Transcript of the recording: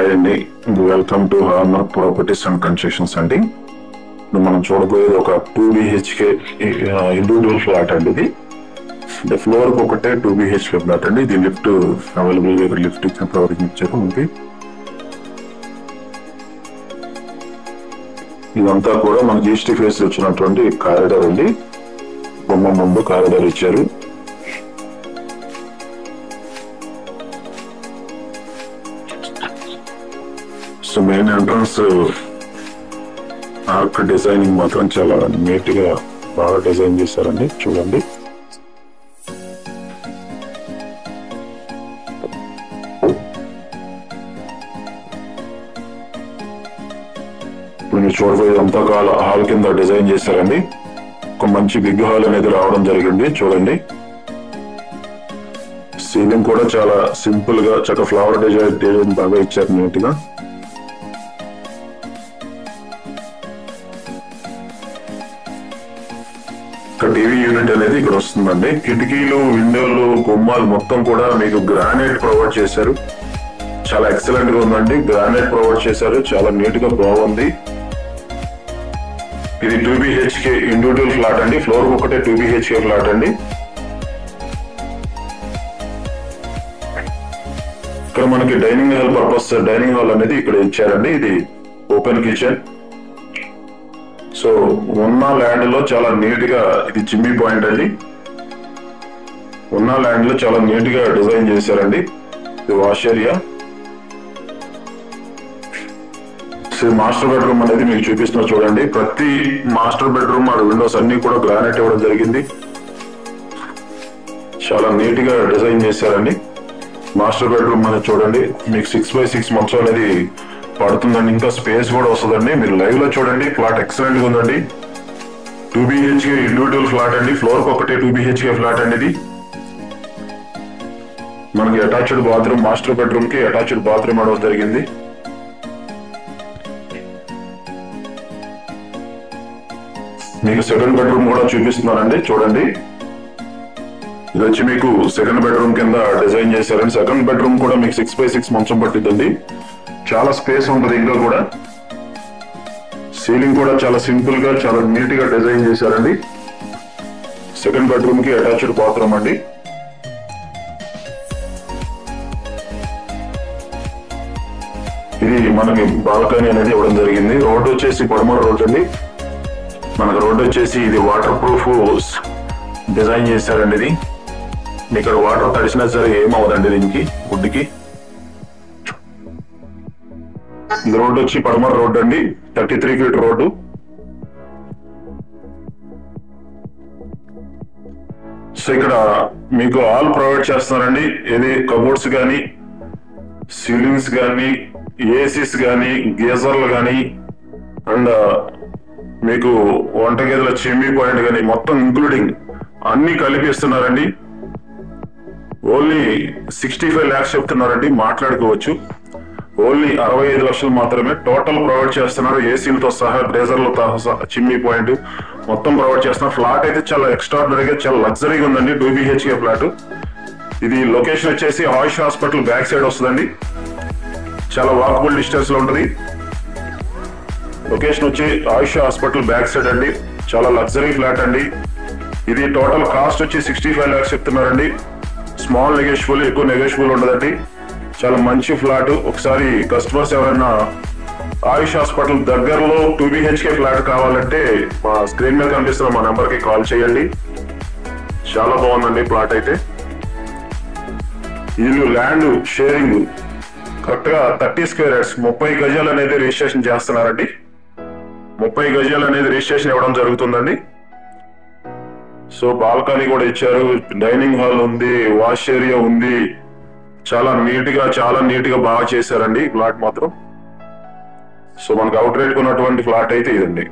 Hi అండి, welcome to హార్మర్ properties and constructions అండి. మనం చూడబోయేది ఒక 2 BHK ఇండివిజువల్ ఫ్లాట్ అండి. ఇది ఫ్లోర్ కి ఒకటే 2 BHK ఫ్లాట్ అండి. ఇది లిఫ్ట్ అవైలబుల్, లిఫ్ట్ ప్రవర్తించారు మనకి. ఇదంతా కూడా మనకి ఈస్ట్ ఫేస్ వచ్చినటువంటి కారిడార్ అండి. బొమ్మ ముందు కారిడార్ ఇచ్చారు. So main entrance arc designing మాత్రం చాలా నీట్ గా బాగా డిజైన్ చేశారండి. చూడండి, మీరు చూడబోయేది అంతా హాల్ కింద డిజైన్ చేశారండి. ఒక మంచి బిగ్ హాల్ అనేది రావడం జరిగింది. చూడండి, సీలింగ్ కూడా చాలా సింపుల్ గా చక్కగా ఫ్లవర్ డిజైన్ బాగా ఇచ్చారు నీట్ గా. టీవీ యూనిట్ అనేది ఇక్కడ వస్తుందండి. కిటికీలు, విండోలు, గుమ్మాలు మొత్తం కూడా మీకు గ్రానైట్ ప్రొవైడ్ చేశారు. చాలా ఎక్సలెంట్ గా ఉందండి. గ్రానైట్ ప్రొవైడ్ చేశారు, చాలా నీట్ గా బాగుంది. ఇది 2 BHK ఇండివిజువల్ ఫ్లాట్ అండి. ఫ్లోర్ ఒకటే 2 BHK ఫ్లాట్ అండి. ఇక్కడ మనకి dining hall purpose dining hall అనేది ఇక్కడ ఇచ్చారండి. ఇది ఓపెన్ కిచెన్. సో ఉన్న ల్యాండ్ లో చాలా నీట్ గా ఇది చిమ్మి పాయింట్ అండి. ఉన్న ల్యాండ్ లో చాలా నీట్ గా డిజైన్ చేశారండి. ఇది wash area. So master bedroom అనేది మీకు చూపిస్తున్నా చూడండి. ప్రతి మాస్టర్ బెడ్రూమ్ విండోస్ అన్ని కూడా గ్రానైట్ ఇవ్వడం జరిగింది. చాలా నీట్ గా డిజైన్ చేశారండి. మాస్టర్ బెడ్రూమ్ అనేది చూడండి, మీకు 6x6 మంచం అనేది పడుతుందండి. ఇంకా స్పేస్ కూడా వస్తుందండి. మీరు లైవ్ లో చూడండి, ఫ్లాట్ ఎక్సలెంట్ గా ఉందండి. 2 BHK ఇండివిజువల్ ఫ్లాట్ అండి. ఫ్లోర్ కి ఒకటే 2 BHK ఫ్లాట్ అండి. ఇది మనకి అటాచ్డ్ బాత్రూమ్, మాస్టర్ బెడ్రూమ్ కి అటాచ్డ్ బాత్రూమ్ అవడం జరిగింది. మీకు సెకండ్ బెడ్రూమ్ కూడా చూపిస్తున్నానండి. చూడండి, ఇది వచ్చి మీకు సెకండ్ బెడ్రూమ్ కింద డిజైన్ చేశారండి. సెకండ్ బెడ్రూమ్ కూడా మీకు 6x6 మంచం పట్టిద్దండి. చాలా స్పేస్ ఉంటుంది. ఇంకా కూడా సీలింగ్ కూడా చాలా సింపుల్ గా చాలా నీట్ గా డిజైన్ చేశారండి. సెకండ్ బెడ్రూమ్ కి అటాచ్డ్ బాత్రూమ్ అండి. ఇది మనకి బాల్కనీ అనేది ఇవ్వడం జరిగింది. రోడ్డు వచ్చేసి పడమర రోడ్ అండి. మనకు రోడ్డు వచ్చేసి ఇది వాటర్ ప్రూఫ్ డిజైన్ చేశారండి. ఇది ఇక్కడ వాటర్ తడిసినా సరే ఏమవుదండి దీనికి వుడ్కి. ఇది రోడ్డు వచ్చి పడమర రోడ్డు అండి. 33 ఫీట్ రోడ్డు. సో ఇక్కడ మీకు ఆల్ ప్రొవైడ్ చేస్తున్నారండి. ఇది కబోర్డ్స్ కానీ, సీలింగ్స్ కానీ, ఏసీస్ కానీ, గీజర్లు కానీ, అండ్ మీకు వంట గదిలో చిమ్మి పాయింట్ కానీ మొత్తం ఇంక్లూడింగ్ అన్ని కలిపిస్తున్నారండి. ఓన్లీ 65 lakhs చెప్తున్నారండి. మాట్లాడుకోవచ్చు. ఓన్లీ 65 లక్షలు మాత్రమే టోటల్ ప్రొవైడ్ చేస్తున్నారు. ఏసీలతో సహా, గ్రేజర్లతో సహా, చిమ్మి పాయింట్ మొత్తం ప్రొవైడ్ చేస్తున్నారు. ఫ్లాట్ అయితే చాలా ఎక్స్ట్రాడినరీగా చాలా లగ్జరీగా ఉందండి. 2 BHK ఫ్లాట్. ఇది లొకేషన్ వచ్చేసి ఆయుష్ హాస్పిటల్ బ్యాక్ సైడ్ వస్తుందండి. చాలా వాకబుల్ డిస్టెన్స్ లో ఉంటుంది. లొకేషన్ వచ్చి ఆయుష్ హాస్పిటల్ బ్యాక్ సైడ్ అండి. చాలా లగ్జరీ ఫ్లాట్ అండి. ఇది టోటల్ కాస్ట్ వచ్చి 65 lakhs చెప్తున్నారండి. స్మాల్ నెగోషియబుల్, ఎక్కువ నెగోషియబుల్ ఉండదండి. చాలా మంచి ఫ్లాట్. ఒకసారి కస్టమర్స్ ఎవరైనా ఆయుష్ హాస్పిటల్ దగ్గరలో 2 BHK ఫ్లాట్ కావాలంటే మా స్క్రీన్ మీద కనిపిస్తున్న మా నెంబర్ కి కాల్ చేయండి. చాలా బాగుందండి ఫ్లాట్ అయితే. ఇల్లు ల్యాండ్ షేరింగ్ కరెక్ట్ గా 30 square yards 30 గజాలు అనేది రిజిస్ట్రేషన్ చేస్తున్నారండి. 30 గజాలు అనేది రిజిస్ట్రేషన్ ఇవ్వడం జరుగుతుందండి. సో బాల్కనీ కూడా ఇచ్చారు. డైనింగ్ హాల్ ఉంది, వాష్ ఏరియా ఉంది. చాలా నీట్ గా బాగా చేశారండి ఫ్లాట్ మాత్రం. సో మనకు అవుట్ రేట్ ఉన్నటువంటి ఫ్లాట్ అయితే ఇదండి.